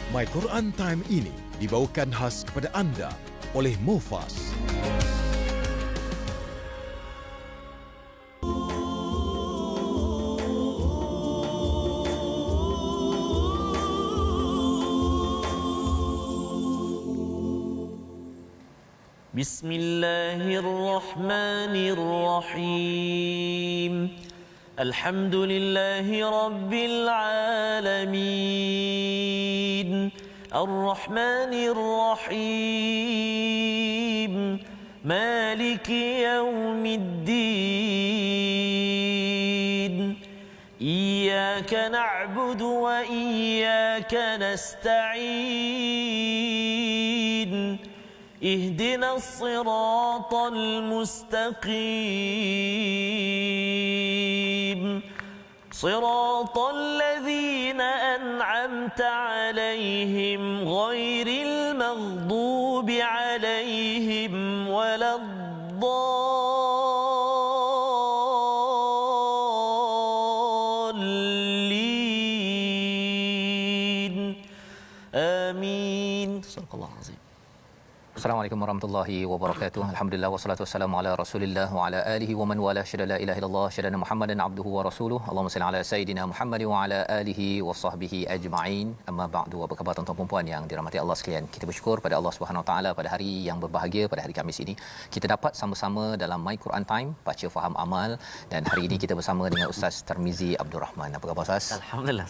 My Quran Time ini dibawakan khas kepada anda oleh Mufas. Bismillahirrahmanirrahim. Alhamdulillahi Rabbil Alamin. Ar-Rahmanir Rahim. Maliki Yawmiddin. Iyyaka na'budu wa iyyaka nasta'in. اهدنا الصراط المستقيم صراط الذين أنعمت عليهم غير المغضوب عليهم ولا الضالين آمين. صدق الله العظيم. Assalamualaikum warahmatullahi wabarakatuh. Alhamdulillah wassalatu wassalamu ala Rasulillah wa ala alihi wa man wala syada la ilaha illallah syada Muhammadan abduhu wa rasuluhu. Allahumma salli ala sayidina Muhammad wa ala alihi wa sahbihi ajma'in. Amma ba'du. Apa khabar tuan-tuan dan puan yang dirahmati Allah sekalian? Kita bersyukur pada Allah Subhanahu wa taala pada hari yang berbahagia, pada hari Khamis ini kita dapat sama-sama dalam My Quran Time, baca faham amal, dan hari ini kita bersama dengan Ustaz Tarmizi Abdul Rahman. Apa khabar Ustaz? Alhamdulillah.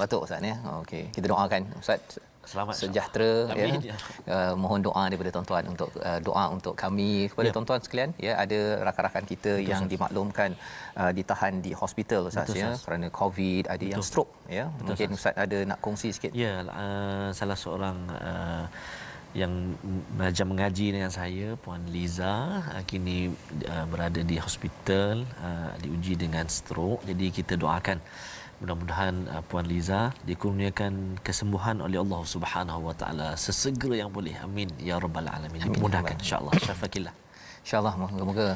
Patut Ustaz ya. Okey. Kita doakan Ustaz selamat sejahtera ya. Mohon doa daripada tuan-tuan untuk doa untuk kami kepada tuan-tuan sekalian ya. Ada rakan-rakan kita yang dimaklumkan ditahan di hospital Ustaz ya kerana COVID, ada yang stroke ya. Mungkin Ustaz ada nak kongsi sikit. Ya, salah seorang yang belajar mengaji dengan saya, Puan Liza, kini berada di hospital, diuji dengan stroke. Jadi kita doakan mudah-mudahan Puan Liza dikurniakan kesembuhan oleh Allah Subhanahu wa taala sesegera yang boleh. Amin ya rabbal alamin. Dimudahkan insya-Allah. Syafakillah. InsyaAllah moga-moga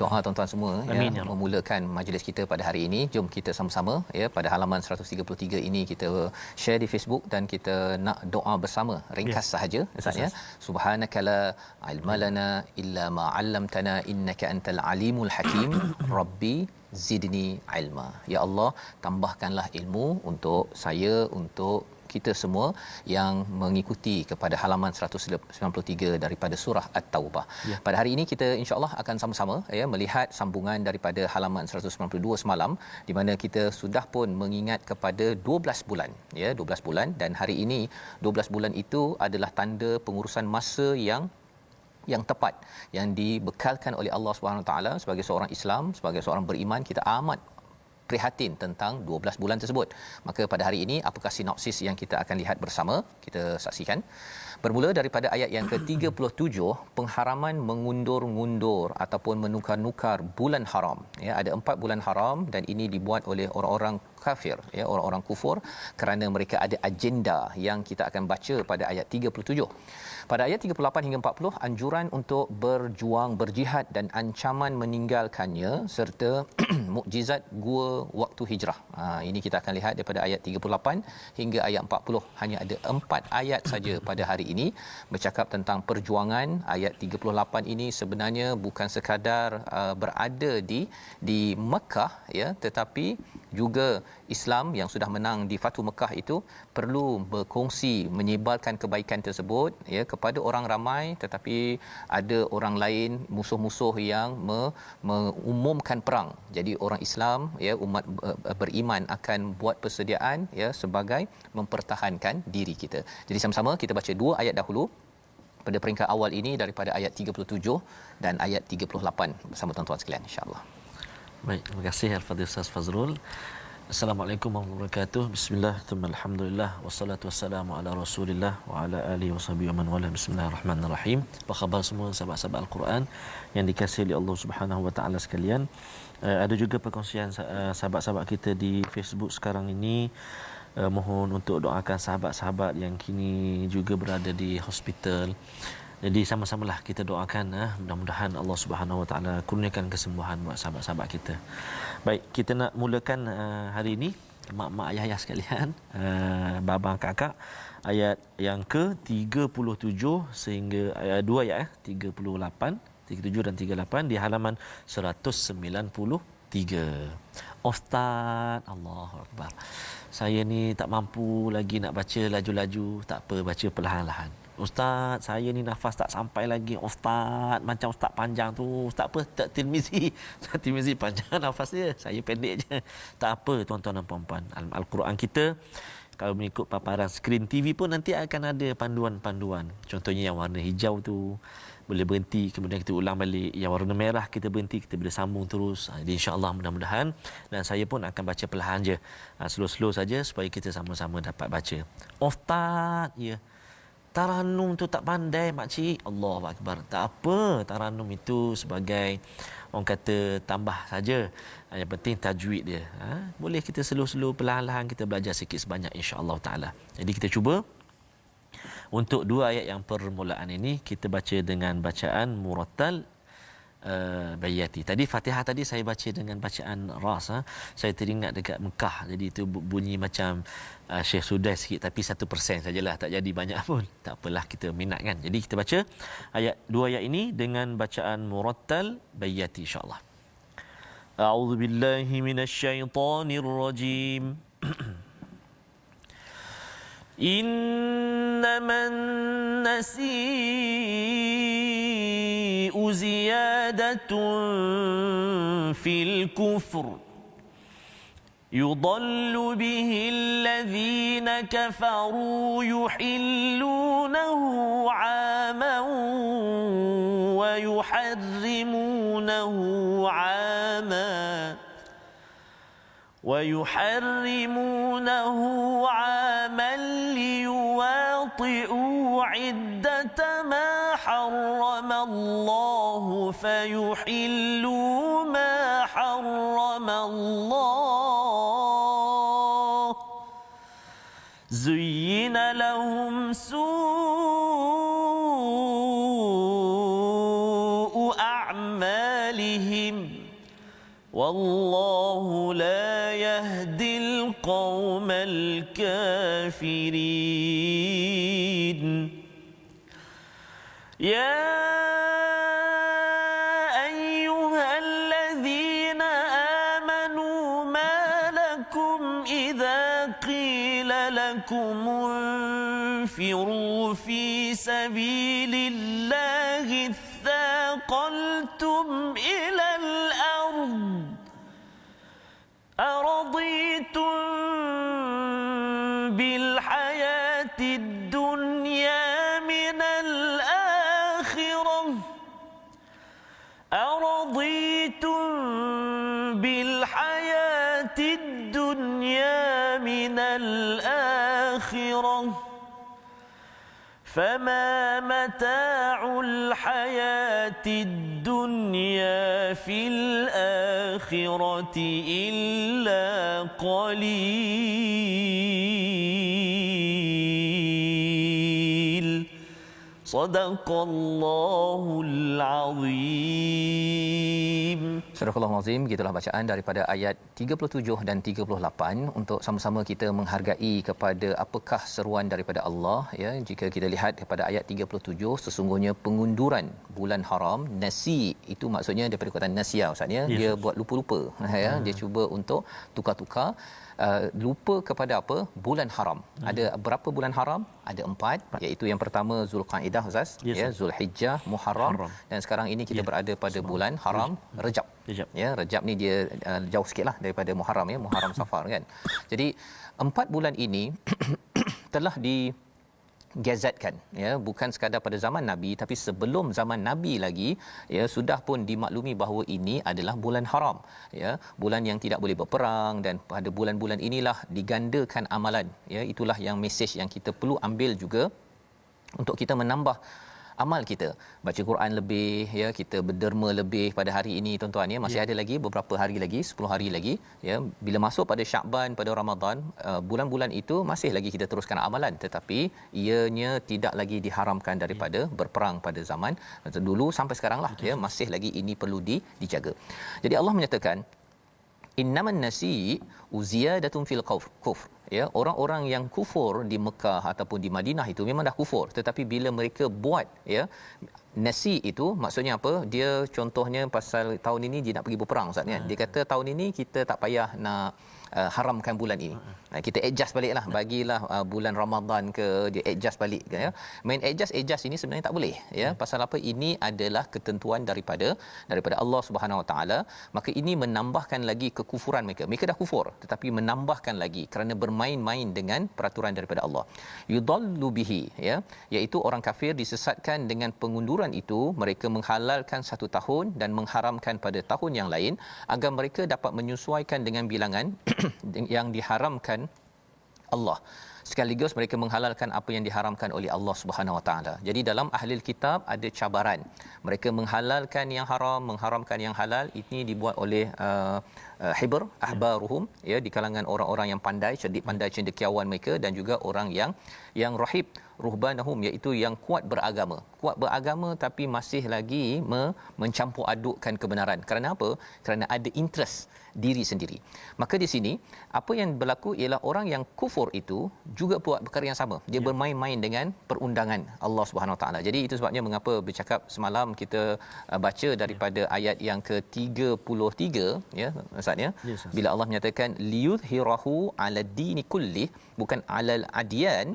doa tuan-tuan semua Amin, ya, memulakan majlis kita pada hari ini. Jom kita sama-sama ya, pada halaman 133 ini kita share di Facebook dan kita nak doa bersama. Ringkas sahaja Ustaz ya. Subhanaka la ilma lana illa ma 'allamtana innaka antal alimul hakim. Rabbi zidni ilma. Ya Allah, tambahkanlah ilmu untuk saya, untuk kita semua yang mengikuti kepada halaman 193 daripada surah At-Taubah. Ya. Pada hari ini kita insya-Allah akan sama-sama ya melihat sambungan daripada halaman 192 semalam, di mana kita sudah pun mengingat kepada 12 bulan ya, 12 bulan, dan hari ini 12 bulan itu adalah tanda pengurusan masa yang tepat yang dibekalkan oleh Allah Subhanahu Wa Taala. Sebagai seorang Islam, sebagai seorang beriman, kita amat prihatin tentang 12 bulan tersebut. Maka pada hari ini apakah sinopsis yang kita akan lihat bersama? Kita saksikan. Bermula daripada ayat yang ke-37, pengharaman mengundur-ngundur ataupun menukar-nukar bulan haram. Ya, ada 4 bulan haram dan ini dibuat oleh orang-orang kafir ya, orang-orang kufur, kerana mereka ada agenda yang kita akan baca pada ayat 37. Pada ayat 38 hingga 40, anjuran untuk berjuang, berjihad dan ancaman meninggalkannya serta mukjizat gua waktu hijrah. Ini kita akan lihat daripada ayat 38 hingga ayat 40. Hanya ada 4 ayat saja pada hari ini bercakap tentang perjuangan. Ayat 38 ini sebenarnya bukan sekadar berada di Mekah ya, tetapi juga Islam yang sudah menang di Fathu Mekah itu perlu berkongsi, menyebarkan kebaikan tersebut ya kepada orang ramai, tetapi ada orang lain, musuh-musuh yang mengumumkan perang. Jadi orang Islam ya, umat beriman akan buat persediaan ya sebagai mempertahankan diri kita. Jadi sama-sama kita baca 2 ayat dahulu pada peringkat awal ini daripada ayat 37 dan ayat 38 bersama tuan-tuan sekalian insya-Allah. Baik, terima kasih Al-Fadhil Ustaz Fazrul. Assalamualaikum warahmatullahi wabarakatuh. Bismillah, thumma alhamdulillah, wassalatu wassalamu ala Rasulillah wa ala alihi washabihi wa man wala. Bismillahirrahmanirrahim. Apa khabar semua sahabat-sahabat Al-Quran yang dikasihi oleh Allah Subhanahu wa taala sekalian? Ada juga perkongsian sahabat-sahabat kita di Facebook sekarang ini. Mohon untuk doakan sahabat-sahabat yang kini juga berada di hospital. Jadi sama-samalah kita doakan mudah-mudahan Allah Subhanahu Wa Taala kurniakan kesembuhan buat sahabat-sahabat kita. Baik, kita nak mulakan hari ini mak-mak ayah-ayah sekalian, babang kakak, ayat yang ke-37 sehingga ayat 2 ayat 38, 37 dan 38 di halaman 193. Ustaz, Allahu Akbar. Saya ni tak mampu lagi nak baca laju-laju, tak apa, baca perlahan-lahan. Ustaz, saya ni nafas tak sampai lagi. Ustaz, macam ustaz panjang tu. Ustaz apa? Tak Tirmizi. Ustaz Tirmizi panjang nafas dia. Saya pendek je. Tak apa tuan-tuan dan puan-puan. Al-Quran kita kalau mengikut paparan skrin TV pun nanti akan ada panduan-panduan. Contohnya yang warna hijau tu boleh berhenti, kemudian kita ulang balik. Yang warna merah kita berhenti, kita boleh sambung terus. Jadi insya-Allah mudah-mudahan, dan saya pun akan baca perlahan je. Slow-slow saja supaya kita sama-sama dapat baca. Ustaz, ya. Taranum tu tak pandai makcik. Allahu Akbar. Tak apa, taranum itu sebagai orang kata tambah saja. Yang penting tajwid dia. Boleh kita slow-slow perlahan-lahan kita belajar sikit sebanyak insya-Allah taala. Jadi kita cuba untuk dua ayat yang permulaan ini kita baca dengan bacaan murattal Bayati. Tadi Fatihah tadi saya baca dengan bacaan ras. Saya teringat dekat Mekah. Jadi itu bunyi macam Syekh Sudais sikit, tapi 1% sajalah, tak jadi banyak pun. Tak apalah, kita minat kan. Jadi kita baca dua ayat ini dengan bacaan murattal Bayati insya-Allah. A'udzubillahi minasyaitonirrajim. إنما النسيء زيادة في الكفر يضل به الذين كفروا يحلونه عاما ويحرمونه عاما ليواطئوا عدة ما حرم الله فيحلوا ما حرم الله زين لهم سوء أعمالهم والله لا يهدي القوم الكافرين يا أيها الذين آمنوا ما لكم إذا قيل لكم انفروا في سبيل الله اثاقلتم إلى الأرض أرضيتم بالحياة الدنيا من الآخرة أرضيتم بالحياة الدنيا من الآخرة فما متاع الحياة الدنيا في الآخرة إلا قليل صدق الله العظيم. Surah Al-Azim, gitulah bacaan daripada ayat 37 dan 38 untuk sama-sama kita menghargai kepada apakah seruan daripada Allah, ya. Jika kita lihat kepada ayat 37, sesungguhnya pengunduran bulan haram, nasi itu maksudnya daripada perkataan nasia Ustaz ya, dia buat lupa-lupa ya, dia cuba untuk tukar-tukar. Lupa kepada apa? Bulan haram. Ada berapa bulan haram? Ada 4, iaitu yang pertama Zulqaidah Ustaz, ya, Zulhijjah, Muharram, dan sekarang ini kita berada pada bulan haram Rejab. Ya, Rejab ni dia jauh sikitlah daripada Muharram ya, Muharram Safar kan. Jadi 4 bulan ini telah digazetkan ya, bukan sekadar pada zaman Nabi tapi sebelum zaman Nabi lagi ya, sudah pun dimaklumi bahawa ini adalah bulan haram ya, bulan yang tidak boleh berperang, dan pada bulan-bulan inilah digandakan amalan ya. Itulah yang mesej yang kita perlu ambil juga untuk kita menambah amal kita, baca Quran lebih ya, kita berderma lebih pada hari ini tuan-tuan ya. Masih ada lagi beberapa hari lagi, 10 hari lagi ya. Bila masuk pada Syakban, pada Ramadan, bulan-bulan itu masih lagi kita teruskan amalan, tetapi ianya tidak lagi diharamkan daripada berperang pada zaman dulu sampai sekarang lah ya, masih lagi ini perlu dijaga. Jadi Allah menyatakan innaman nasi uziyadatun fil kufr. Ya, orang-orang yang kufur di Mekah ataupun di Madinah itu memang dah kufur, tetapi bila mereka buat ya nasi itu maksudnya apa? Dia contohnya pasal tahun ini dia nak pergi berperang Ustaz kan. Dia kata tahun ini kita tak payah nak haramkan bulan ini. Kita adjust baliklah, bagilah bulan Ramadan ke, dia adjust balik ya. Main adjust ini sebenarnya tak boleh ya. Pasal apa? Ini adalah ketentuan daripada Allah Subhanahu Wa Taala. Maka ini menambahkan lagi kekufuran mereka. Mereka dah kufur tetapi menambahkan lagi kerana bermain-main dengan peraturan daripada Allah. Yudallu bihi ya, iaitu orang kafir disesatkan dengan pengunduran itu, mereka menghalalkan satu tahun dan mengharamkan pada tahun yang lain agar mereka dapat menyesuaikan dengan bilangan yang diharamkan Allah. Sekaligus mereka menghalalkan apa yang diharamkan oleh Allah Subhanahu Wa Taala. Jadi dalam ahli kitab ada cabaran. Mereka menghalalkan yang haram, mengharamkan yang halal. Ini dibuat oleh hibr ahbaruhum ya, di kalangan orang-orang yang pandai, cerdik pandai cendekiawan mereka, dan juga orang yang rahib ruhbanahum, iaitu yang kuat beragama tapi masih lagi mencampur adukkan kebenaran. Kerana apa? Kerana ada interest diri sendiri. Maka di sini apa yang berlaku ialah orang yang kufur itu juga buat perkara yang sama. Dia bermain-main dengan perundangan Allah Subhanahu Wa Taala. Jadi itu sebabnya mengapa bercakap semalam kita baca daripada ayat yang ke-33 ya Ustaz ya. Bila Allah menyatakan liyudhhirahu 'ala dini kulli, bukan 'alal adyan.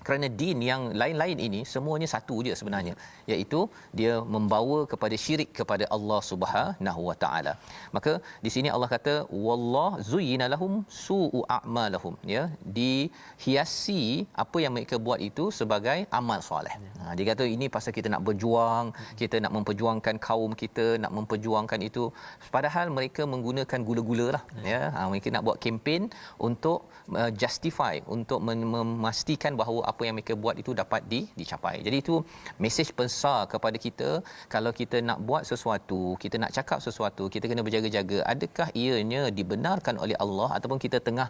Kerana din yang lain-lain ini semuanya satu je sebenarnya, iaitu dia membawa kepada syirik kepada Allah Subhanahu Wa Taala. Maka di sini Allah kata wallah zuyyina lahum su'u a'malahum ya, dihiasi apa yang mereka buat itu sebagai amal soleh. Dia kata ini pasal kita nak berjuang, kita nak memperjuangkan kaum kita, nak memperjuangkan itu, padahal mereka menggunakan gula-gula lah ya. Mereka nak buat kempen untuk justify, untuk memastikan bahawa apa yang mereka buat itu dapat dicapai. Jadi itu mesej besar kepada kita. Kalau kita nak buat sesuatu, kita nak cakap sesuatu, kita kena berjaga-jaga. Adakah ianya dibenarkan oleh Allah ataupun kita tengah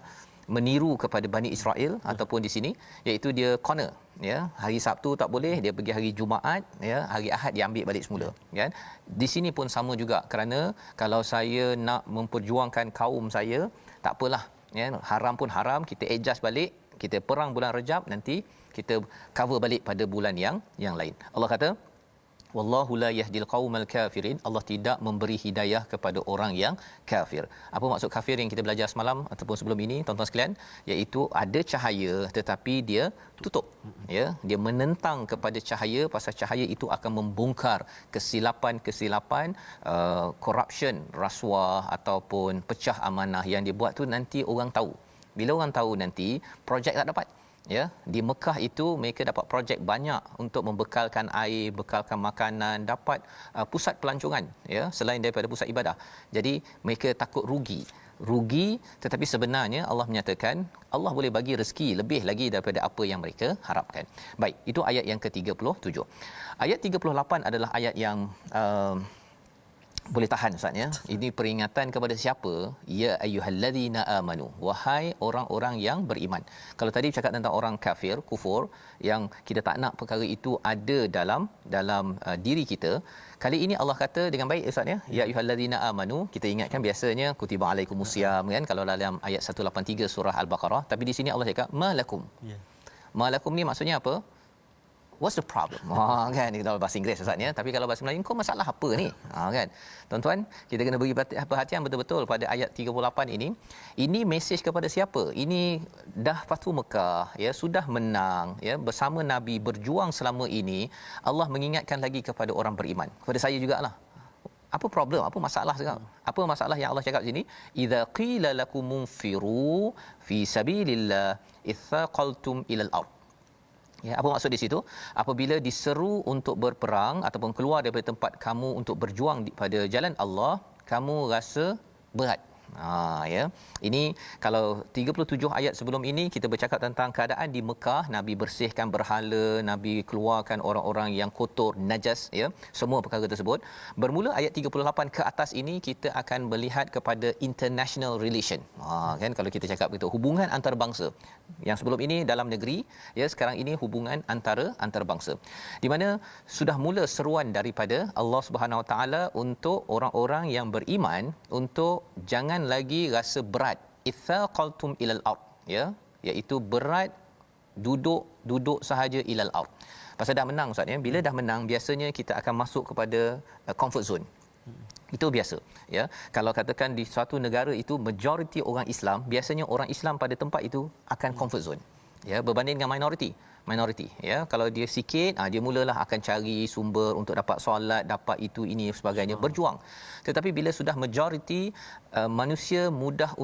meniru kepada Bani Israel ataupun di sini iaitu dia corner ya, hari Sabtu tak boleh, dia pergi hari Jumaat ya, hari Ahad dia ambil balik semula kan. Di sini pun sama juga, kerana kalau saya nak memperjuangkan kaum saya, tak apalah ya, haram pun haram, kita adjust balik, kita perang bulan Rejab, nanti kita cover balik pada bulan yang lain. Allah kata wallahu la yahdil qaumal kafirin, Allah tidak memberi hidayah kepada orang yang kafir. Apa maksud kafir yang kita belajar semalam ataupun sebelum ini tuan-tuan sekalian, iaitu ada cahaya tetapi dia tutup ya, dia menentang kepada cahaya, pasal cahaya itu akan membongkar kesilapan corruption, rasuah ataupun pecah amanah yang dia buat tu. Nanti orang tahu, bila orang tahu nanti projek tak dapat ya. Di Mekah itu mereka dapat projek banyak untuk membekalkan air, bekalkan makanan, dapat pusat pelancongan ya, selain daripada pusat ibadah. Jadi mereka takut rugi, tetapi sebenarnya Allah menyatakan Allah boleh bagi rezeki lebih lagi daripada apa yang mereka harapkan. Baik, itu ayat yang ke-37. Ayat 38 adalah ayat yang boleh tahan Ustaz ya. Ini peringatan kepada siapa? Ya ayyuhallazina amanu, wahai orang-orang yang beriman. Kalau tadi bercakap tentang orang kafir, kufur, yang kita tak nak perkara itu ada dalam diri kita. Kali ini Allah kata dengan baik Ustaz ya. Ya ayyuhallazina amanu, kita ingatkan biasanya kutiba alaikumusiyam kan, kalau dalam ayat 183 surah Al-Baqarah, tapi di sini Allah cakap malakum. Malakum ni maksudnya apa? What's the problem? Kan, kita bahasa Inggeris Ustaz ya. Tapi kalau bahasa Melayu, kau masalah apa ni? Kan. Tuan-tuan, kita kena beri perhatian betul-betul pada ayat 38 ini. Ini mesej kepada siapa? Ini dah Fathu Mekah ya, sudah menang ya, bersama Nabi berjuang selama ini. Allah mengingatkan lagi kepada orang beriman. Kepada saya jugalah. Apa problem? Apa masalah sekarang? Apa masalah yang Allah cakap sini? Idza qila lakum munfiru fi sabilillah ithaqaltum ilal ardh. Ya, apa maksud di situ? Apabila diseru untuk berperang ataupun keluar daripada tempat kamu untuk berjuang pada jalan Allah, kamu rasa berat. Ya. Ini kalau 37 ayat sebelum ini kita bercakap tentang keadaan di Mekah, Nabi bersihkan berhala, Nabi keluarkan orang-orang yang kotor, najas ya, semua perkara tersebut. Bermula ayat 38 ke atas ini kita akan melihat kepada international relation. Kan, kalau kita cakap itu hubungan antarabangsa. Yang sebelum ini dalam negeri ya, sekarang ini hubungan antarabangsa. Di mana sudah mula seruan daripada Allah Subhanahu Wa Taala untuk orang-orang yang beriman untuk jangan lagi rasa berat. Ithaqaltum ilal ard, ya, iaitu berat duduk sahaja ilal ard. Pasal dah menang Ustaz ya. Bila dah menang biasanya kita akan masuk kepada comfort zone. Itu biasa ya. Kalau katakan di suatu negara itu majoriti orang Islam, biasanya orang Islam pada tempat itu akan comfort zone. Ya, berbanding dengan minoriti ya. Kalau dia sikit dia mulalah akan cari sumber untuk dapat solat, dapat itu ini sebagainya, berjuang. Tetapi bila sudah majoriti, manusia mudah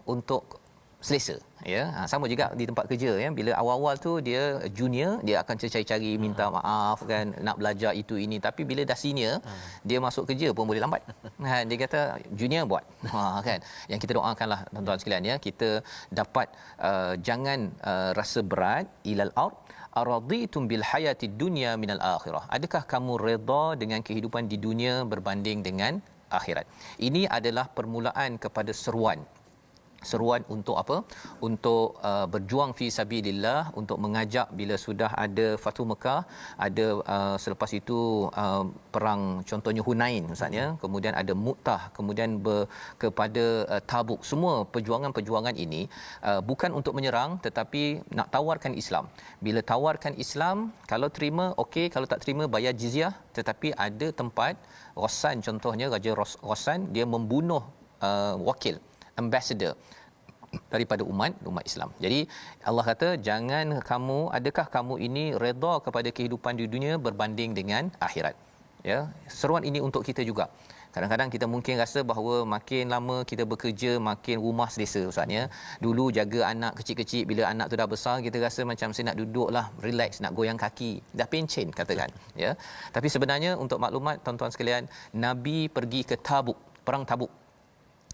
untuk selesa ya. Sama juga di tempat kerja ya, bila awal-awal tu dia junior, dia akan cari-cari minta maaf kan, nak belajar itu ini, tapi bila dah senior dia masuk kerja pun boleh lambat. Dia kata junior buat kan. Yang kita doakanlah tuan-tuan sekalian ya, kita dapat jangan rasa berat ilal ard. Araditum bil hayatid dunya minal akhirah. Adakah kamu redha dengan kehidupan di dunia berbanding dengan akhirat? Ini adalah permulaan kepada seruan untuk apa? Untuk berjuang fi sabilillah, untuk mengajak bila sudah ada Fathu Mekah, ada selepas itu perang contohnya Hunain Ustaz ya, kemudian ada Mu'tah, kemudian kepada Tabuk. Semua perjuangan-perjuangan ini bukan untuk menyerang tetapi nak tawarkan Islam. Bila tawarkan Islam, kalau terima okey, kalau tak terima bayar jizyah. Tetapi ada tempat Ghassan contohnya, Raja Ghassan, dia membunuh wakil ambassador daripada umat Islam. Jadi Allah kata adakah kamu ini redha kepada kehidupan di dunia berbanding dengan akhirat. Ya, seruan ini untuk kita juga. Kadang-kadang kita mungkin rasa bahawa makin lama kita bekerja makin rumah selesa Ustaz ya. Dulu jaga anak kecil-kecil, bila anak tu dah besar kita rasa macam saya nak duduklah relax, nak goyang kaki, dah pencen katakan ya. Tapi sebenarnya untuk maklumat tuan-tuan sekalian, Nabi pergi ke Tabuk, perang Tabuk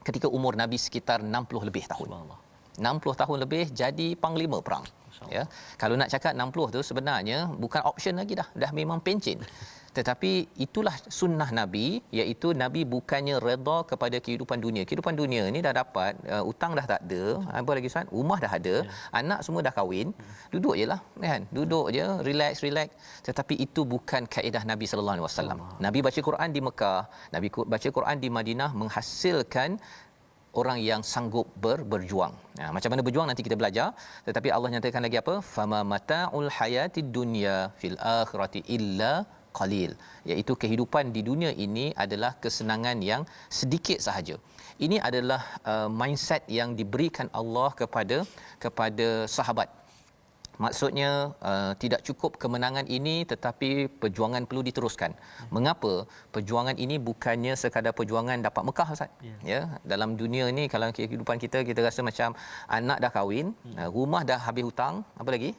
ketika umur Nabi sekitar 60 lebih tahun. 60 tahun lebih jadi panglima perang. Ya. Kalau nak cakap 60 tu sebenarnya bukan option lagi dah memang pencen. Tetapi itulah sunnah Nabi, iaitu Nabi bukannya redha kepada kehidupan dunia. Kehidupan dunia ni dah dapat, hutang dah tak ada, apa lagi Ustaz? Rumah dah ada, anak semua dah kahwin, duduk jelah kan. Duduk je, relax. Tetapi itu bukan kaedah Nabi sallallahu alaihi wasallam. Nabi baca Quran di Mekah, Nabi baca Quran di Madinah, menghasilkan orang yang sanggup berjuang. Macam mana berjuang nanti kita belajar, tetapi Allah nyatakan lagi apa? Fama mata'ul hayatid dunya fil akhirati illa qalil, iaitu kehidupan di dunia ini adalah kesenangan yang sedikit sahaja. Ini adalah mindset yang diberikan Allah kepada sahabat. Maksudnya tidak cukup kemenangan ini tetapi perjuangan perlu diteruskan. Mengapa? Perjuangan ini bukannya sekadar perjuangan dapat Mekah Ustaz. Ya, dalam dunia ni kalau kehidupan kita rasa macam anak dah kahwin, rumah dah habis hutang, apa lagi?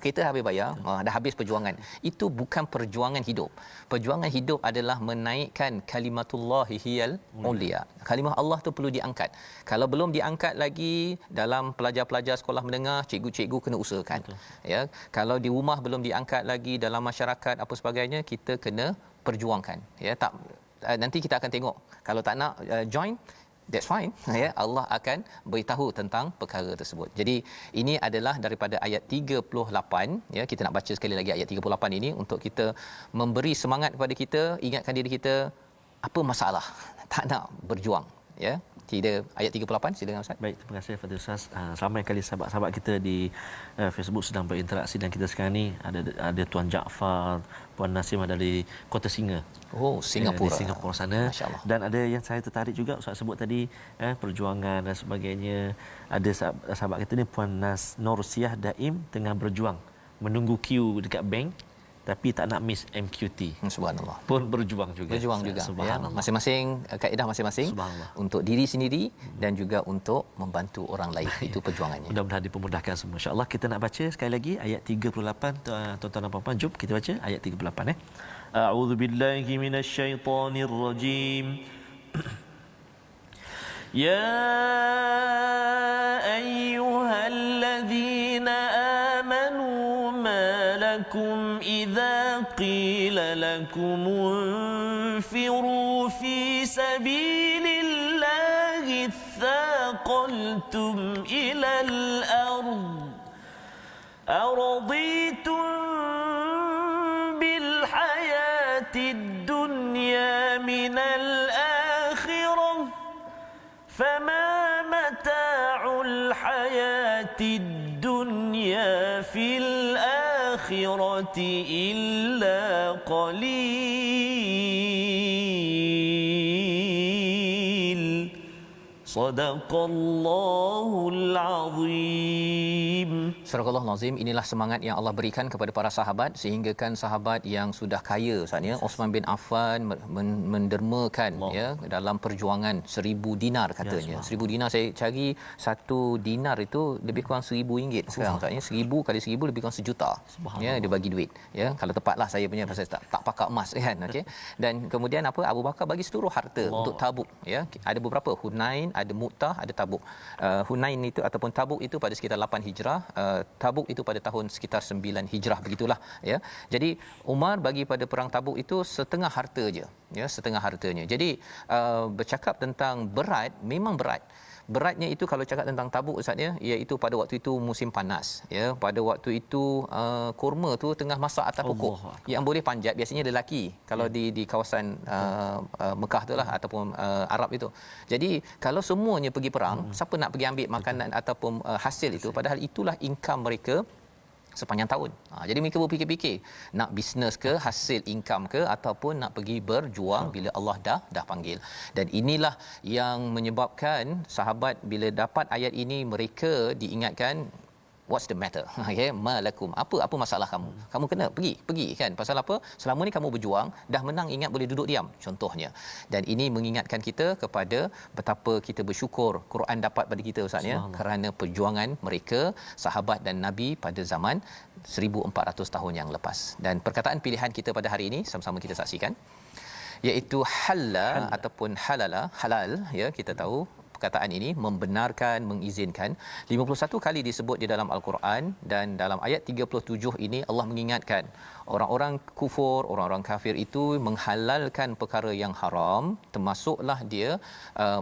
Kereta habis bayar, dah habis perjuangan. Itu bukan perjuangan hidup. Perjuangan hidup adalah menaikkan kalimatullahi hiyal ulia. Kalimah Allah tu perlu diangkat. Kalau belum diangkat lagi dalam pelajar-pelajar sekolah menengah, cikgu-cikgu kena usahakan. Ya, kalau di rumah belum diangkat lagi dalam masyarakat apa sebagainya, kita kena perjuangkan. Ya, tak nanti kita akan tengok. Kalau tak nak join, that's fine ya, Allah akan beritahu tentang perkara tersebut. Jadi ini adalah daripada ayat 38 ya, kita nak baca sekali lagi ayat 38 ini untuk kita memberi semangat kepada kita, ingatkan diri kita apa masalah tak nak berjuang ya. Ayat 38, silakan Ustaz. Baik, terima kasih Fadil Ustaz. Ramai kali sahabat-sahabat kita di Facebook sedang berinteraksi dan kita sekarang ni ada Tuan Jaafar, Puan Nasimah dari Kota Singa. Oh, Singapura. Di Singapura sana. Dan ada yang saya tertarik juga Ustaz sebut tadi perjuangan dan sebagainya. Ada sahabat kita ni Puan Norsiah Daim tengah berjuang menunggu queue dekat bank tapi tak nak miss MQT. Subhanallah. Pun berjuang juga. Ya. Masing-masing kaedah masing-masing untuk diri sendiri dan juga untuk membantu orang lain. Itu perjuangannya. Mudah-mudahan dipermudahkan semua. Insya-Allah kita nak baca sekali lagi ayat 38 tuan-tuan dan puan-puan. Jom kita baca ayat 38 A'udzubillahi minasyaitonirrajim. Ya ayyuhalladzina amanu ma lakum idza qila lakum unfiru fi sabilillahi thaqaltum ilal ard araditum bil hayatid dunya minal akhirah فما الآخرة إلا قليل صدق الله العظيم. Surah Al-Azim, inilah semangat yang Allah berikan kepada para sahabat sehingga kan sahabat yang sudah kaya saatnya Osman bin Affan mendermakan ya dalam perjuangan 1000 dinar katanya. 1000 dinar saya cari, satu dinar itu lebih kurang RM1000 sekarang saatnya. 1000 kali 1000 lebih kurang sejuta. Ya, dia bagi duit ya. Kalau tepatlah saya punya pasal tak pakai emas kan, okey. Dan kemudian apa, Abu Bakar bagi seluruh harta untuk Tabuk ya. Ada beberapa, Hunain, ada Mu'tah, ada Tabuk. Hunain itu ataupun Tabuk itu pada sekitar 8 Hijrah, Tabuk itu pada tahun sekitar 9 Hijrah begitulah ya. Jadi Umar bagi pada perang Tabuk itu setengah harta je ya, setengah hartanya. Jadi bercakap tentang berat, memang berat. Beratnya itu kalau cakap tentang Tabuk Ustaz ya, iaitu pada waktu itu musim panas ya. Pada waktu itu kurma tu tengah masak atas pokok yang boleh panjat, biasanya lelaki kalau di kawasan Mekah itulah ataupun Arab itu. Jadi kalau semuanya pergi perang, siapa nak pergi ambil makanan ataupun hasil itu, padahal itulah income mereka sepanjang tahun. Jadi mereka berfikir-fikir nak bisnes ke, hasil income ke, ataupun nak pergi berjuang bila Allah dah panggil. Dan inilah yang menyebabkan sahabat bila dapat ayat ini mereka diingatkan, what's the matter? Okey, malakum, apa masalah kamu? Kamu kena pergi kan. Pasal apa? Selama ni kamu berjuang, dah menang, ingat boleh duduk diam contohnya. Dan ini mengingatkan kita kepada betapa kita bersyukur Quran dapat pada kita Ustaz ya, kerana perjuangan mereka sahabat dan Nabi pada zaman 1400 tahun yang lepas. Dan perkataan pilihan kita pada hari ini sama-sama kita saksikan, iaitu halla ataupun halal ya. Kita tahu perkataan ini membenarkan, mengizinkan 51 kali disebut di dalam Al-Quran, dan dalam ayat 37 ini Allah mengingatkan orang-orang kufur, orang-orang kafir itu menghalalkan perkara yang haram, termasuklah dia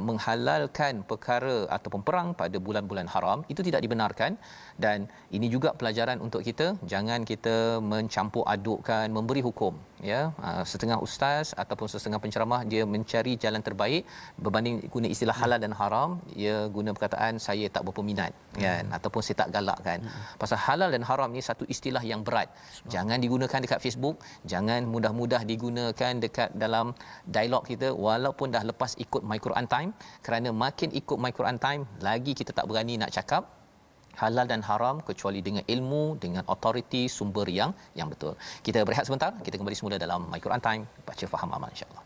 menghalalkan perkara ataupun perang pada bulan-bulan haram, itu tidak dibenarkan. Dan ini juga pelajaran untuk kita, jangan kita mencampur adukkan, memberi hukum ya. Setengah ustaz ataupun setengah penceramah dia mencari jalan terbaik, berbanding guna istilah halal dan haram, dia guna perkataan saya tak berapa minat kan, ataupun saya tak galak kan. Pasal halal dan haram ni satu istilah yang berat. Jangan digunakan dekat Facebook, jangan mudah-mudah digunakan dekat dalam dialog kita walaupun dah lepas ikut My Quran Time, kerana makin ikut My Quran Time lagi kita tak berani nak cakap halal dan haram kecuali dengan ilmu, dengan authority, sumber yang betul. Kita berehat sebentar, kita kembali semula dalam My Quran Time, baca faham amal insya-Allah.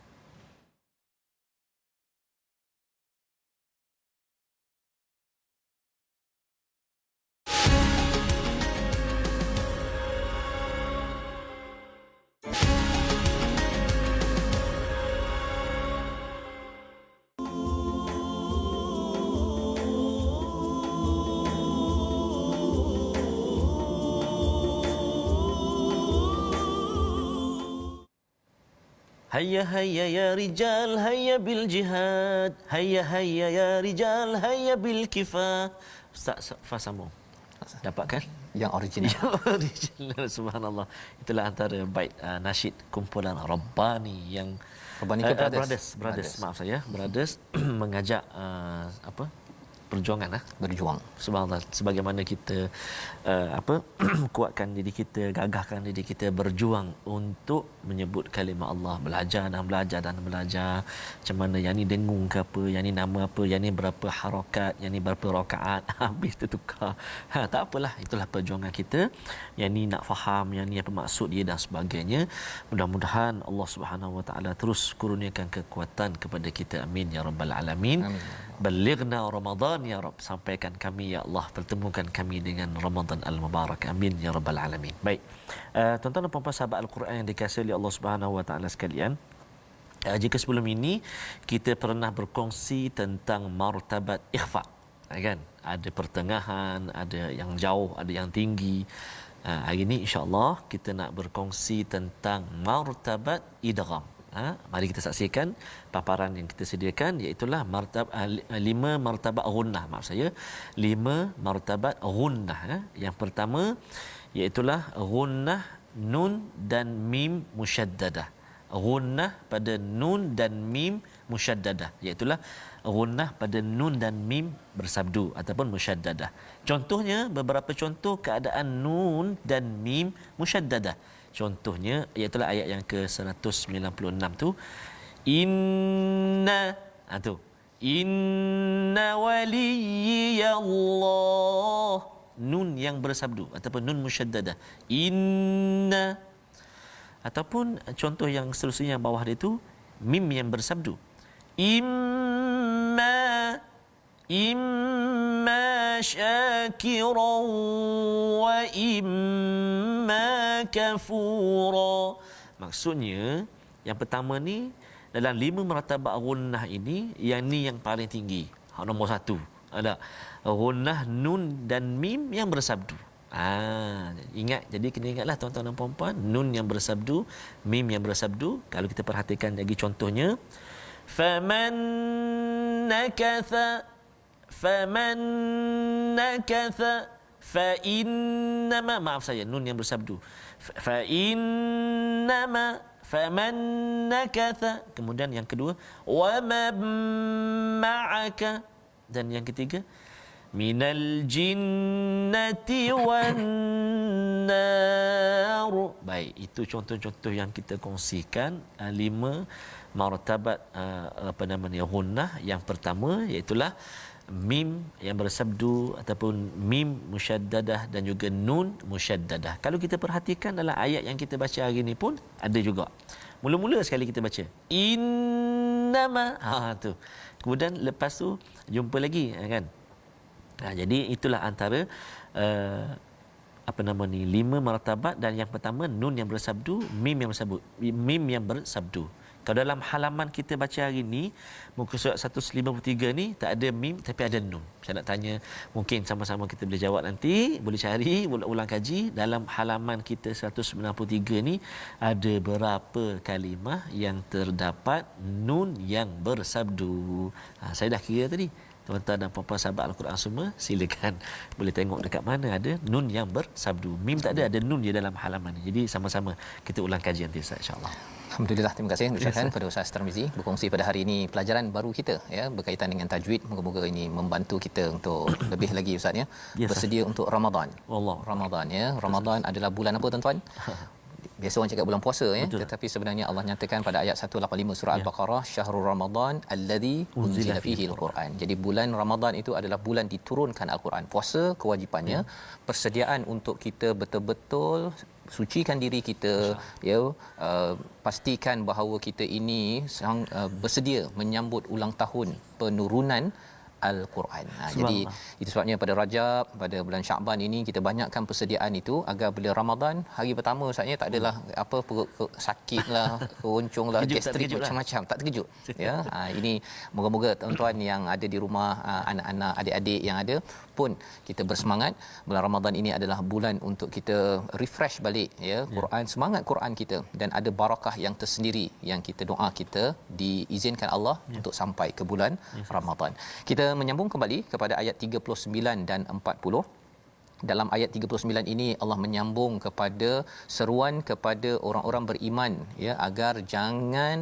Hayya hayya ya rijal hayya bil jihad, hayya hayya ya rijal hayya bil kifah. Ustaz Fasamo dapatkan yang original. Yang original, subhanallah. Itulah antara bait nasyid kumpulan Rabbani yang Rabbani ke Brothers, maaf saya, Brothers mengajak perjuangan berjuang. Subhanallah, sebagaimana kita kuatkan diri kita, gagahkan diri kita berjuang untuk menyebut kalimah Allah, belajar dan belajar macam mana yang ni dengung ke apa, yang ni nama apa, yang ni berapa harakat, yang ni berapa rakaat, habis tertukar. Tak apalah, itulah perjuangan kita. Yang ni nak faham yang ni apa maksud dia dan sebagainya. Mudah-mudahan Allah Subhanahu Wa Taala terus kurniakan kekuatan kepada kita, amin ya rabbal alamin. Balighna Ramadan ya Rabb, sampaikan kami ya Allah, pertemukan kami dengan Ramadan al-Mubarak, amin ya rabbal alamin. Baik, tuan-tuan dan puan-puan sahabat Al-Quran yang dikasihi oleh Allah Subhanahu Wa Taala sekalian, jika sebelum ini kita pernah berkongsi tentang martabat ikhfa, kan? Ada pertengahan, ada yang jauh, ada yang tinggi. Hari ini insya-Allah kita nak berkongsi tentang martabat idgham. Mari kita saksikan paparan yang kita sediakan, iaitu 5 martabat ghunnah. Maaf saya, 5 martabat ghunnah. Yang pertama iaitu ghunnah nun dan mim musyaddadah. Gunnah pada nun dan mim musyaddadah, iaitu gunnah pada nun dan mim bersabdu ataupun musyaddadah. Contohnya, beberapa contoh keadaan nun dan mim musyaddadah. Contohnya iaitu ayat yang ke-196 tu, inna, tu inna waliyallah, nun yang bersabdu ataupun nun musyaddadah, inna. Ataupun contoh yang seterusnya yang bawah dia tu, mim yang bersabdu, imma syakiran wa imma kafura. Maksudnya yang pertama ni, dalam 5 martabat gunnah ini, yang ni yang paling tinggi, nombor 1 ada gunnah nun dan mim yang bersabdu. Ingat, jadi kena ingatlah tuan-tuan dan puan-puan, nun yang bersabdu, mim yang bersabdu. Kalau kita perhatikan lagi contohnya, faman nakatha fa innama, maaf saya, nun yang bersabdu, fa innama faman nakatha. Kemudian yang kedua, wa man ma'aka, dan yang ketiga, minal jinnati wan nar. Baik, itu contoh-contoh yang kita kongsikan, 5 martabat gunnah. Yang pertama iaitu mim yang bersabdu ataupun mim musyaddadah dan juga nun musyaddadah. Kalau kita perhatikan dalam ayat yang kita baca hari ini pun ada juga. Mula-mula sekali kita baca innama, tu. Kemudian lepas tu jumpa lagi, kan? Jadi itulah antara 5 martabat. Dan yang pertama, nun yang bersabdu, mim yang bersabdu. Kalau dalam halaman kita baca hari ni, muka surat 153 ni tak ada mim tapi ada nun. Saya nak tanya, mungkin sama-sama kita boleh jawab nanti, boleh cari, boleh ulang kaji. Dalam halaman kita 193 ni ada berapa kalimah yang terdapat nun yang bersabdu? Saya dah kira tadi. Tuan-tuan dan puan-puan sahabat Al-Quran semua, silakan boleh tengok dekat mana ada nun yang bersabdu. Mim tak ada nun di dalam halaman ni. Jadi sama-sama kita ulang kaji nanti, insya-Allah. Alhamdulillah, terima kasih ucapkan kepada Ustaz Tarmizi berkongsi pada hari ini pelajaran baru kita, ya, berkaitan dengan tajwid. Moga-moga ini membantu kita untuk lebih lagi, Ustaz, ya, bersedia untuk Ramadan. Ramadan, ya. Ramadan adalah bulan apa, tuan-tuan? Biasa orang cakap bulan puasa, ya. Betul. Tetapi sebenarnya Allah nyatakan pada ayat 185 surah Al-Baqarah, syahrul Ramadan alladzi unzila fihi al-Quran. Jadi bulan Ramadan itu adalah bulan diturunkan Al-Quran. Puasa kewajipannya, persediaan untuk kita betul-betul sucikan diri kita, ya, pastikan bahawa kita ini bersedia menyambut ulang tahun penurunan Al-Quran. Jadi itu sebabnya pada Rajab, pada bulan Syaban ini kita banyakkan persediaan itu agar bila Ramadan hari pertama, Ustaznya tak adalah apa perut sakitlah, keronconglah, gastrik macam-macam, tak terkejut, ya. Ini moga-moga tuan-tuan yang ada di rumah, anak-anak, adik-adik yang ada pun kita bersemangat. Bulan Ramadan ini adalah bulan untuk kita refresh balik, ya, Quran, semangat Quran kita, dan ada barakah yang tersendiri yang kita doa kita diizinkan Allah untuk sampai ke bulan Ramadan. Kita menyambung kembali kepada ayat 39 dan 40. Dalam ayat 39 ini Allah menyambung kepada seruan kepada orang-orang beriman, ya, agar jangan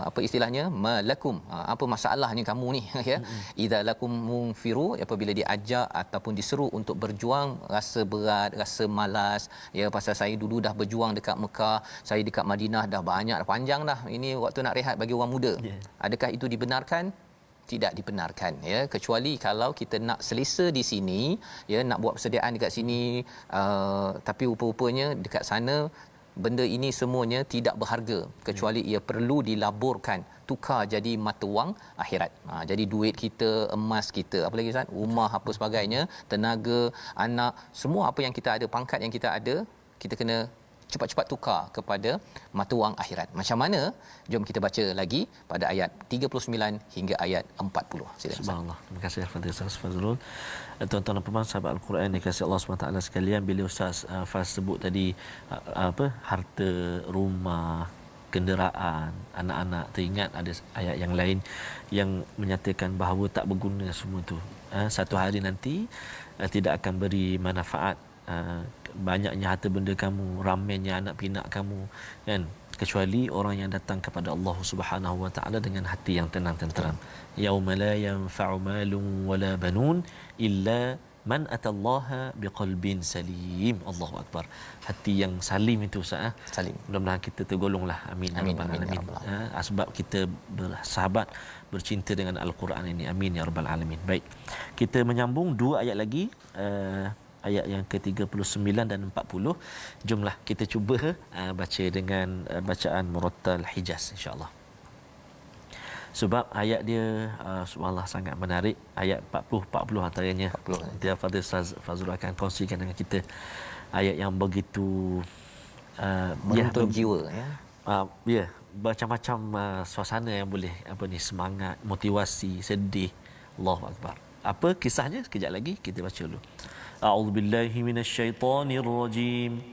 apa istilahnya, malakum, apa masalahnya kamu ni, ya, idza lakum munfiru, apabila diajak ataupun diseru untuk berjuang, rasa berat, rasa malas, ya, pasal saya dulu dah berjuang dekat Mekah, saya dekat Madinah dah banyak, dah panjang dah, ini waktu nak rehat bagi orang muda. Adakah itu dibenarkan? Tidak dibenarkan, ya, kecuali kalau kita nak selesa di sini, ya, nak buat persediaan dekat sini, tapi rupa-rupanya dekat sana benda ini semuanya tidak berharga, kecuali ia perlu dilaburkan, tukar jadi mata wang akhirat. Jadi duit kita, emas kita, apa lagi, Ustaz, rumah, apa sebagainya, tenaga, anak, semua apa yang kita ada, pangkat yang kita ada, kita kena cepat-cepat tukar kepada mata wang akhirat. Macam mana? Jom kita baca lagi pada ayat 39 hingga ayat 40. Silakan. Subhanallah. Terima kasih kepada Ustaz Fazrul. Tuan-tuan dan puan-puan sahabat Al-Quran dikasihi Allah SWT sekalian, bila Ustaz Faz sebut tadi harta, rumah, kenderaan, anak-anak, teringat ada ayat yang lain yang menyatakan bahawa tak berguna semua tu. Satu hari nanti tidak akan beri manfaat. Banyaknya harta benda kamu, ramainya anak pinak kamu, kan, kecuali orang yang datang kepada Allah Subhanahu wa taala dengan hati yang tenang tenteram. Yauma la yanfa'u malun wala banun illa man atallaha biqalbin salim. Allahu akbar. Hati yang salim itu Ustaz. Salim. Mudah-mudahan kita tergolonglah. Amin, Amin, ya rabbal amin, ya alamin. rabbal Sebab kita bersahabat bercinta dengan al-Quran ini. Amin ya rabbal alamin. Baik. Kita menyambung dua ayat lagi. Ayat yang ke-39 dan 40. Jomlah kita cuba baca dengan bacaan murattal Hijaz insya-Allah. Sebab ayat dia subhanallah sangat menarik. Ayat 40 antaranya. 40. Dia Fadil Ustaz Fazrul akan kongsikan dengan kita ayat yang begitu menuntun jiwa ya. Ya, macam-macam suasana yang boleh semangat, motivasi, sedih. Allahu akbar. Apa kisahnya? Sekejap lagi kita baca dulu. A'udzubillahi minasyaitonirrajim.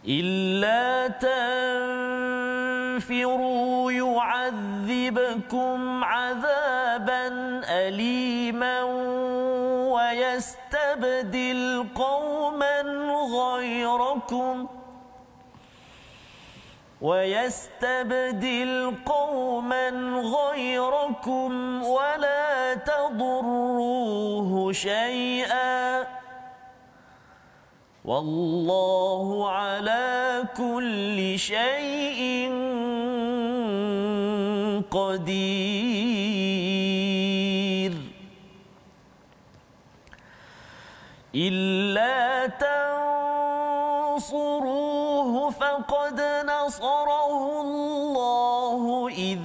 Illa tanfiru yu'adzibkum 'adzaban aliman wa yastabdil qauman ghayrakum ويستبدل قوما غيركم ولا تضروه شيئا والله على كل شيء قدير إلا تنصروه فقد نصره الله إذ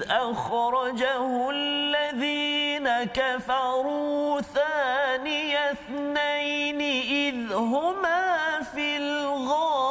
أخرجه الذين كفروا ثاني اثنين إذ هما في الغار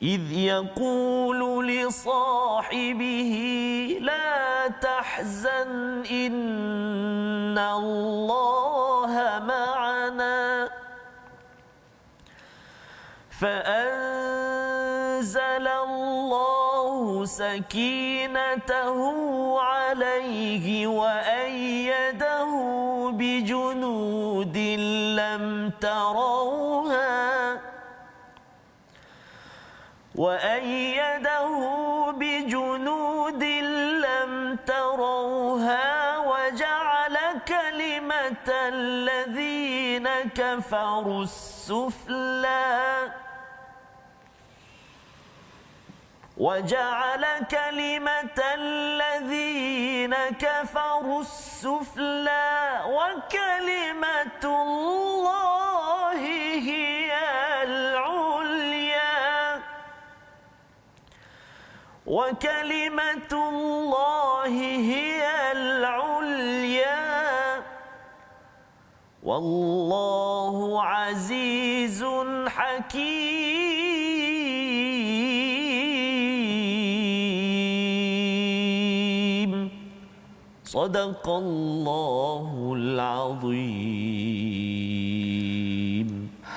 إذ يقول لصاحبه لا تحزن إن الله معنا فأنزل الله سكينته عليه وأيده بجنود لم تروها وجعل كلمة الذين كفروا السفلى وكلمة الله هي العليا والله عزيز حكيم صدق الله العظيم.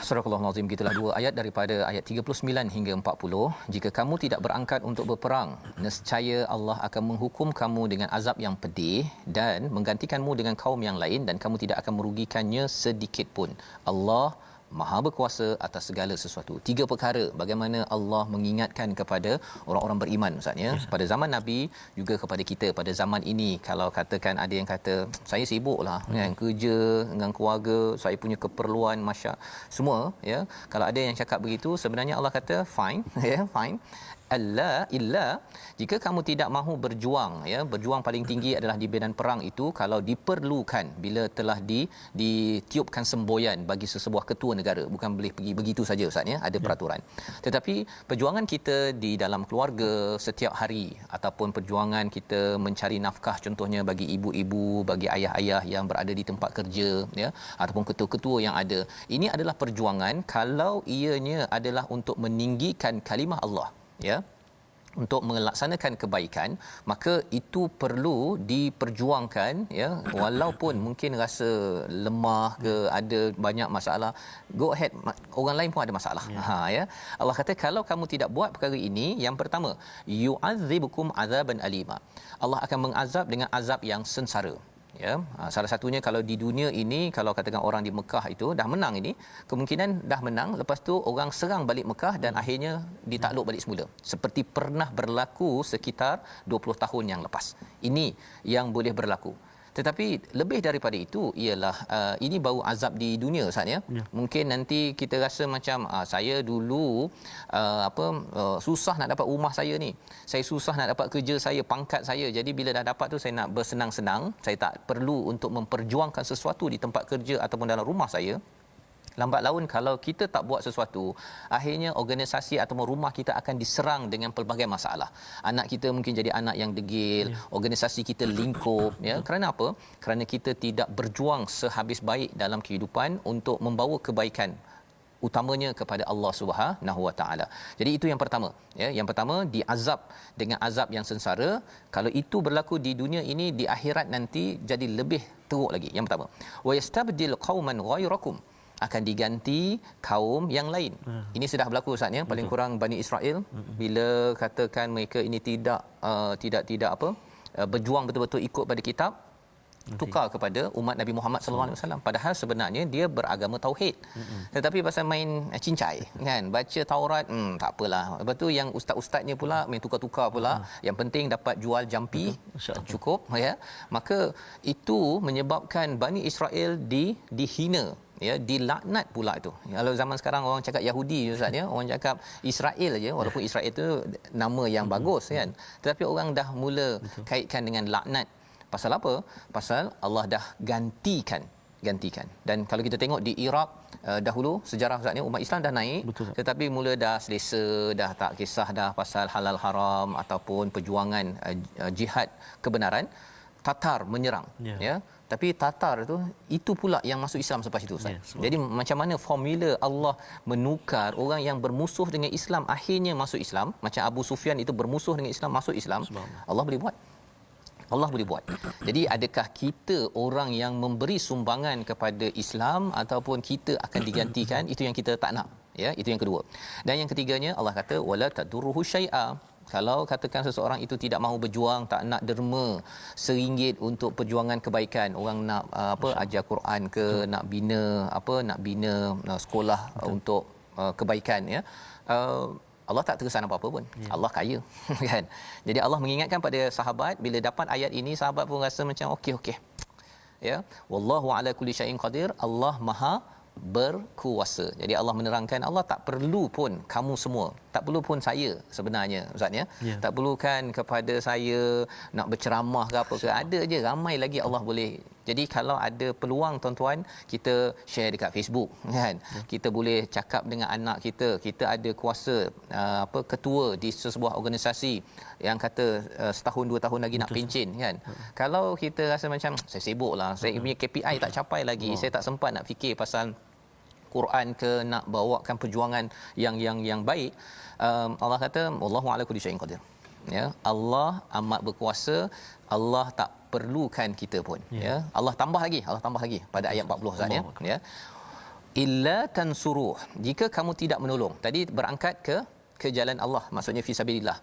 Surah Al-Azim, gitulah dua ayat daripada ayat 39 hingga 40. Jika kamu tidak berangkat untuk berperang, nescaya Allah akan menghukum kamu dengan azab yang pedih dan menggantikanmu dengan kaum yang lain dan kamu tidak akan merugikannya sedikit pun. Allah Maha berkuasa atas segala sesuatu. Tiga perkara bagaimana Allah mengingatkan kepada orang-orang beriman Ustaz ya. Pada zaman Nabi juga kepada kita pada zaman ini. Kalau katakan ada yang kata saya sibuklah kan, kerja dengan keluarga, saya punya keperluan semua ya. Kalau ada yang cakap begitu, sebenarnya Allah kata fine ya, fine. alla illa jika kamu tidak mahu berjuang, ya, berjuang paling tinggi adalah di medan perang itu kalau diperlukan, bila telah ditiupkan semboyan bagi sesebuah ketua negara, bukan boleh pergi begitu saja Ustaz, ya, ada peraturan. Tetapi perjuangan kita di dalam keluarga setiap hari ataupun perjuangan kita mencari nafkah, contohnya bagi ibu-ibu, bagi ayah-ayah yang berada di tempat kerja, ya, ataupun ketua-ketua yang ada, ini adalah perjuangan kalau ianya adalah untuk meninggikan kalimah Allah, ya, untuk melaksanakan kebaikan, maka itu perlu diperjuangkan, ya, walaupun mungkin rasa lemah ke, ada banyak masalah, go ahead, orang lain pun ada masalah, ya. Allah kata kalau kamu tidak buat perkara ini, yang pertama, yu'adzibukum azaban alima, Allah akan mengazab dengan azab yang sengsara, ya. Salah satunya kalau di dunia ini, kalau katakan orang di Mekah itu dah menang, ini kemungkinan dah menang, lepas tu orang serang balik Mekah dan akhirnya ditakluk balik semula, seperti pernah berlaku sekitar 20 tahun yang lepas. Ini yang boleh berlaku. Tetapi lebih daripada itu ialah ini baru azab di dunia Ustaz, ya. Mungkin nanti kita rasa macam saya dulu susah nak dapat rumah saya ni. Saya susah nak dapat kerja saya, pangkat saya. Jadi bila dah dapat tu saya nak bersenang-senang, saya tak perlu untuk memperjuangkan sesuatu di tempat kerja ataupun dalam rumah saya. Lambat laun kalau kita tak buat sesuatu, akhirnya organisasi ataupun rumah kita akan diserang dengan pelbagai masalah. Anak kita mungkin jadi anak yang degil, organisasi kita lingkup, ya. Kerana apa? Kerana kita tidak berjuang sehabis baik dalam kehidupan untuk membawa kebaikan, utamanya kepada Allah Subhanahu Wa Taala. Jadi itu yang pertama, ya. Yang pertama, diazab dengan azab yang sengsara. Kalau itu berlaku di dunia ini, di akhirat nanti jadi lebih teruk lagi. Yang pertama, wa yastabdil qauman ghairakum, akan diganti kaum yang lain. Ini sudah berlaku Ustaz, ya. Paling kurang Bani Israel, bila katakan mereka ini tidak berjuang betul-betul ikut pada kitab, tukar kepada umat Nabi Muhammad sallallahu alaihi wasallam, padahal sebenarnya dia beragama tauhid. Tetapi pasal main cincai, kan, baca Taurat, tak apalah. Lepas tu yang ustaz-ustaznya pula main tukar-tukar pula, yang penting dapat jual jampi, cukup, ya. Maka itu menyebabkan Bani Israel dihina, ya, dilaknat pula itu. Kalau zaman sekarang orang cakap Yahudi Ustaz, ya, orang cakap Israel aja, walaupun Israel itu nama yang bagus, kan, tetapi orang dah mula kaitkan dengan laknat. Pasal apa? Pasal Allah dah gantikan. Dan kalau kita tengok di Iraq dahulu sejarah Ustaz, ni umat Islam dah naik, tetapi mula dah selesa, dah tak kisah dah pasal halal haram ataupun perjuangan jihad kebenaran. Tatar menyerang, ya. Tapi Tatar itu pula yang masuk Islam selepas itu Ustaz. Jadi macam mana formula Allah menukar orang yang bermusuh dengan Islam akhirnya masuk Islam, macam Abu Sufyan itu bermusuh dengan Islam masuk Islam. Allah boleh buat. Jadi adakah kita orang yang memberi sumbangan kepada Islam ataupun kita akan digantikan? Itu yang kita tak nak, ya. Itu yang kedua. Dan yang ketiganya, Allah kata wala tadurruhu syai'a. Kalau katakan seseorang itu tidak mahu berjuang, tak nak derma RM1 untuk perjuangan kebaikan, orang nak ajar Quran ke, nak bina sekolah untuk kebaikan, ya. Allah tak terkesan apa-apa pun. Allah kaya, kan. Jadi Allah mengingatkan pada sahabat, bila dapat ayat ini sahabat pun rasa macam okey. Ya, wallahu ala kulli syai'in qadir, Allah Maha berkuasa. Jadi Allah menerangkan Allah tak perlu pun kamu semua, tak perlu pun saya sebenarnya Ustaz, ya. Tak perlukan kepada saya nak berceramah ke apa ke, ada je ramai lagi Allah boleh. Jadi kalau ada peluang tuan-tuan, kita share dekat Facebook, kan. Kita boleh cakap dengan anak kita, kita ada kuasa ketua di sebuah organisasi yang kata setahun 2 tahun lagi nak pencen, kan. Kalau kita rasa macam saya sibuklah, saya punya KPI tak capai lagi, saya tak sempat nak fikir pasal Quran ke, nak bawakan perjuangan yang baik, Allah kata wallahu ala kulli syai'in qadir, ya. Allah amat berkuasa, Allah tak perlukan kita pun, ya. Allah tambah lagi pada ayat 40 Ustaz, ya. Illa tansuruh, jika kamu tidak menolong. Tadi berangkat ke jalan Allah, maksudnya fi sabilillah.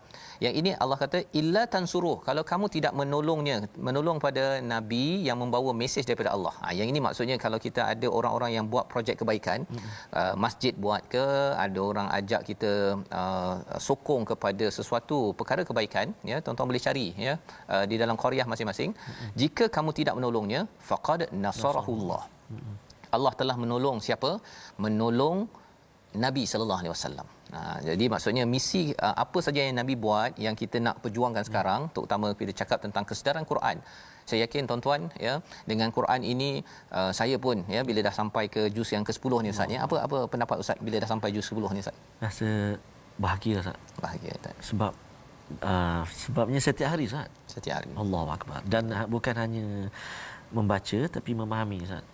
Yang ini Allah kata illa tansuruh, kalau kamu tidak menolong pada nabi yang membawa mesej daripada Allah. Yang ini maksudnya kalau kita ada orang-orang yang buat projek kebaikan, masjid buat ke, ada orang ajak kita sokong kepada sesuatu perkara kebaikan, ya, tuan-tuan boleh cari, ya, di dalam qaryah masing-masing. Jika kamu tidak menolongnya, faqad nasarahullah, Allah telah menolong siapa? Menolong Nabi sallallahu alaihi wasallam. Jadi maksudnya misi apa saja yang Nabi buat yang kita nak perjuangkan sekarang, terutama bila cakap tentang kesedaran Quran. Saya yakin tuan-tuan ya, dengan Quran ini saya pun ya bila dah sampai ke juz yang ke-10 ni Ustaz ya. Apa pendapat Ustaz bila dah sampai juz 10 ni Ustaz? Rasa bahagia Ustaz. Bahagia Ustaz. Sebabnya setiap hari Ustaz. Setiap hari. Allahu akbar. Dan bukan hanya membaca tapi memahami Ustaz.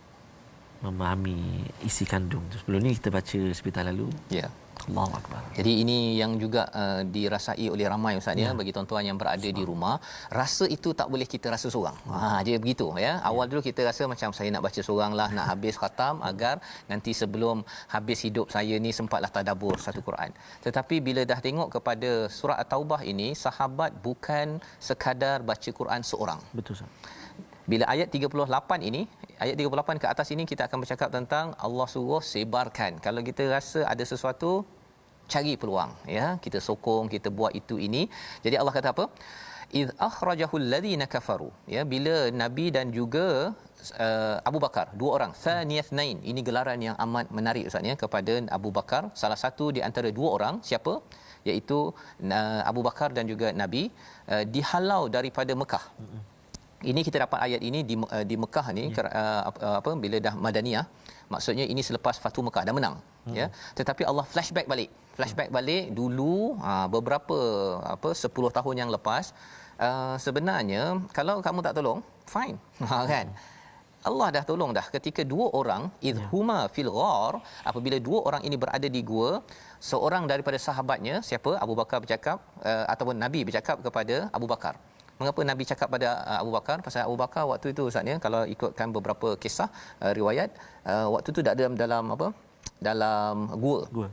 Memahami isi kandung tu. Sebelum ni kita baca sebentar lalu. Ya. Allahu akbar. Jadi ini yang juga dirasai oleh ramai Ustaz ya, bagi tuan-tuan yang berada di rumah, rasa itu tak boleh kita rasa seorang. Dia begitu ya. Awal dulu kita rasa macam saya nak baca seoranglah, nak habis khatam agar nanti sebelum habis hidup saya ni sempatlah tadabbur satu Quran. Tetapi bila dah tengok kepada surah At-Taubah ini, sahabat bukan sekadar baca Quran seorang. Betul Ustaz. Bila ayat 38 ini, ayat 38 ke atas ini kita akan bercakap tentang Allah suruh sebarkan. Kalau kita rasa ada sesuatu, cari peluang ya, kita sokong, kita buat itu ini. Jadi Allah kata apa? Idh akhrajahul ladzina kafaru. Ya, bila Nabi dan juga Abu Bakar, dua orang, thaniyatnain. Ini gelaran yang amat menarik Ustaz ya kepada Abu Bakar, salah satu di antara dua orang, siapa? Iaitu Abu Bakar dan juga Nabi, dihalau daripada Mekah. Ini kita dapat ayat ini di Mekah ni bila dah Madaniyah, maksudnya ini selepas Fathu Mekah dah menang ya, tetapi Allah flashback balik dulu beberapa 10 tahun yang lepas. Sebenarnya kalau kamu tak tolong fine kan, Allah dah tolong dah ketika dua orang idhuma fil ghar, apabila dua orang ini berada di gua, seorang daripada sahabatnya, siapa? Abu Bakar bercakap ataupun Nabi bercakap kepada Abu Bakar. Mengapa Nabi cakap pada Abu Bakar? Pasal Abu Bakar waktu itu Ustaz ya, kalau ikutkan beberapa kisah riwayat, waktu itu tak dalam gua.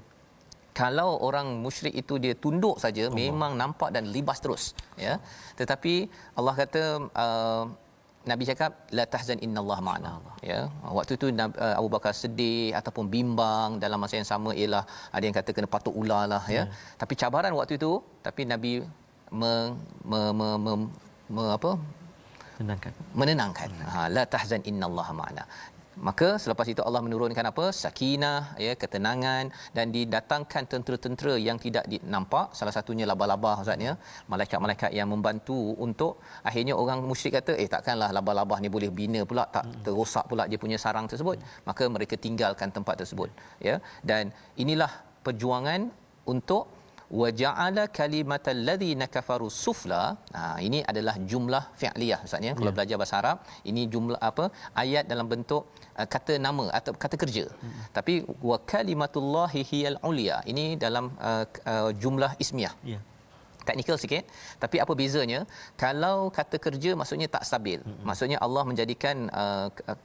Kalau orang musyrik itu dia tunduk saja, memang nampak dan libas terus ya. Tetapi Allah kata Nabi cakap la tahzan innallaha ma'ana ya. Waktu itu Abu Bakar sedih ataupun bimbang, dalam masa yang sama ialah ada yang kata kena patuk ular lah ya. Tapi cabaran waktu itu, tapi Nabi menenangkan. La tahzan innallaha ma'ana. Maka selepas itu Allah menurunkan apa? Sakinah ya, ketenangan, dan didatangkan tentera-tentera yang tidak nampak, salah satunya laba-laba Ustaz ya, malaikat-malaikat yang membantu untuk, akhirnya orang musyrik kata takkanlah laba-laba ni boleh bina pula, tak terosak pula dia punya sarang tersebut. Maka mereka tinggalkan tempat tersebut ya. Dan inilah perjuangan untuk waja'ala kalimatal ladzina kafaru sufla. Ini adalah jumlah fi'liyah Ustaz ya. Kalau belajar bahasa Arab, ini jumlah ayat dalam bentuk kata nama atau kata kerja. Tapi wa kalimatullahi hiyal ulia, ini dalam jumlah ismiyah. Teknikal sikit, tapi apa bezanya? Kalau kata kerja maksudnya tak stabil. Maksudnya Allah menjadikan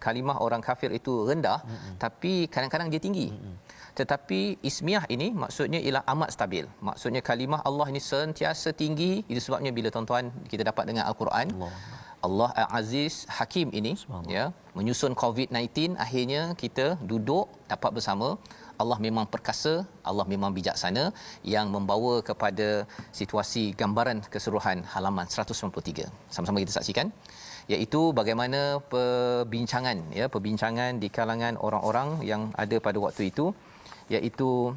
kalimah orang kafir itu rendah, tapi kadang-kadang dia tinggi. Tetapi ismiyah ini maksudnya ialah amat stabil. Maksudnya kalimah Allah ini sentiasa tinggi. Itu sebabnya bila tuan-tuan kita dapat dengar Al-Quran, Allah Aziz Hakim ini ya, menyusun COVID-19, akhirnya kita duduk dapat bersama. Allah memang perkasa, Allah memang bijaksana, yang membawa kepada situasi gambaran keseluruhan halaman 193. Sama-sama kita saksikan, iaitu bagaimana perbincangan di kalangan orang-orang yang ada pada waktu itu, iaitu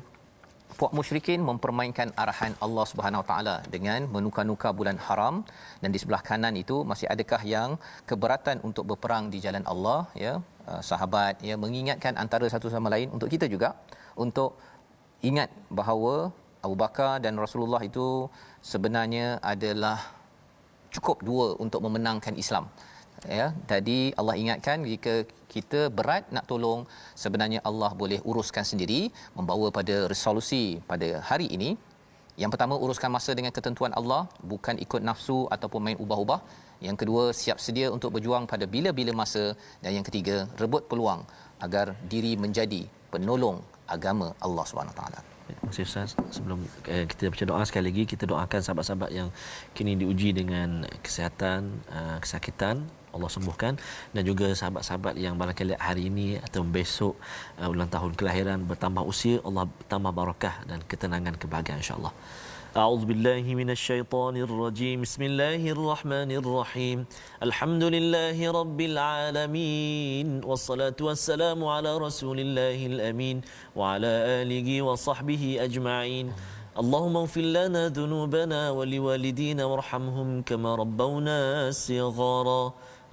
puak musyrikin mempermainkan arahan Allah Subhanahu Wa Taala dengan menukar-nukar bulan haram, dan di sebelah kanan itu masih adakah yang keberatan untuk berperang di jalan Allah ya. Sahabat ya mengingatkan antara satu sama lain, untuk kita juga untuk ingat bahawa Abu Bakar dan Rasulullah itu sebenarnya adalah cukup dua untuk memenangkan Islam ya. Tadi Allah ingatkan jika kita berat nak tolong, sebenarnya Allah boleh uruskan sendiri, membawa pada resolusi pada hari ini. Yang pertama, uruskan masa dengan ketentuan Allah, bukan ikut nafsu ataupun main ubah-ubah. Yang kedua, siap sedia untuk berjuang pada bila-bila masa. Dan yang ketiga, rebut peluang agar diri menjadi penolong agama Allah SWT. Terima kasih Ustaz. Sebelum kita baca doa, sekali lagi kita doakan sahabat-sahabat yang kini diuji dengan kesihatan, kesakitan, Allah sembuhkan, dan juga sahabat-sahabat yang barangkali hari ini atau besok ulang tahun kelahiran, bertambah usia, Allah tambah barakah dan ketenangan, kebahagiaan insya-Allah. أعوذ بالله من الشيطان الرجيم بسم الله الرحمن الرحيم الحمد لله رب العالمين والصلاة والسلام على رسول الله الأمين وعلى آله وصحبه أجمعين اللهم اغفر لنا ذنوبنا ولوالدينا وارحمهم كما ربونا صغارا.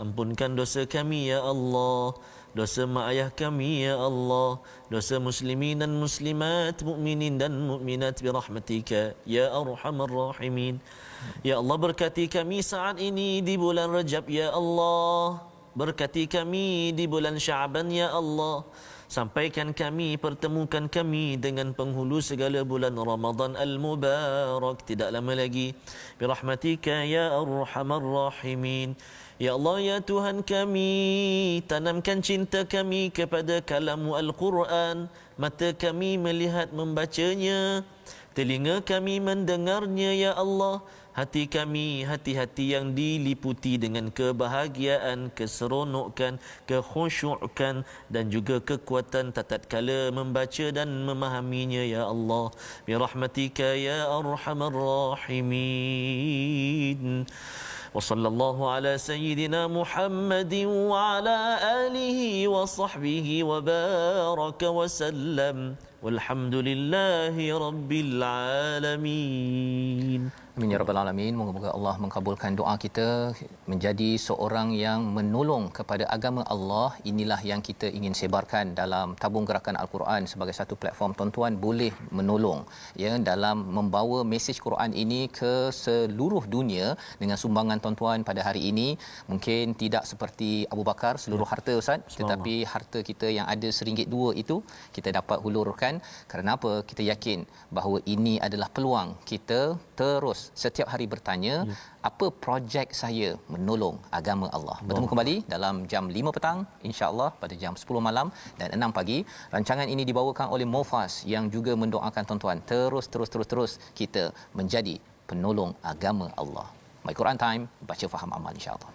Ampunkan dosa kami ya Allah, dosa mak ayah kami ya Allah, dosa muslimin dan muslimat, mukminin dan mukminat birahmatika ya arhamar rahimin. Ya Allah, berkati kami saat ini di bulan Rajab ya Allah, berkati kami di bulan Syaban ya Allah. Sampaikan kami, pertemukan kami dengan penghulu segala bulan Ramadan al-Mubarak tidak lama lagi. Birahmatika ya arhamar rahimin. Ya Allah, ya Tuhan kami, tanamkan cinta kami kepada kalam Al-Quran. Mata kami melihat membacanya, telinga kami mendengarnya ya Allah. Hati kami, hati-hati yang diliputi dengan kebahagiaan, keseronokan, kekhusyukan dan juga kekuatan tatkala membaca dan memahaminya ya Allah. Birahmatika ya arhamar rahimin. وصلى الله على سيدنا محمد وعلى آله وصحبه وبارك وسلم والحمد لله رب العالمين. Amin ya rabbal alamin. Moga-moga Allah mengabulkan doa kita menjadi seorang yang menolong kepada agama Allah. Inilah yang kita ingin sebarkan dalam tabung gerakan Al-Quran sebagai satu platform. Tuan-tuan boleh menolong ya dalam membawa mesej Quran ini ke seluruh dunia dengan sumbangan tuan-tuan pada hari ini. Mungkin tidak seperti Abu Bakar seluruh harta Ustaz, tetapi harta kita yang ada RM1 2 itu kita dapat hulurkan. Kerana apa? Kita yakin bahawa ini adalah peluang kita terus setiap hari bertanya, apa projek saya menolong agama Allah. Bertemu kembali dalam jam 5 petang insya-Allah, pada jam 10 malam dan 6 pagi. Rancangan ini dibawakan oleh Mofas yang juga mendoakan tuan-tuan terus kita menjadi penolong agama Allah. My Quran Time, baca faham amal insya-Allah.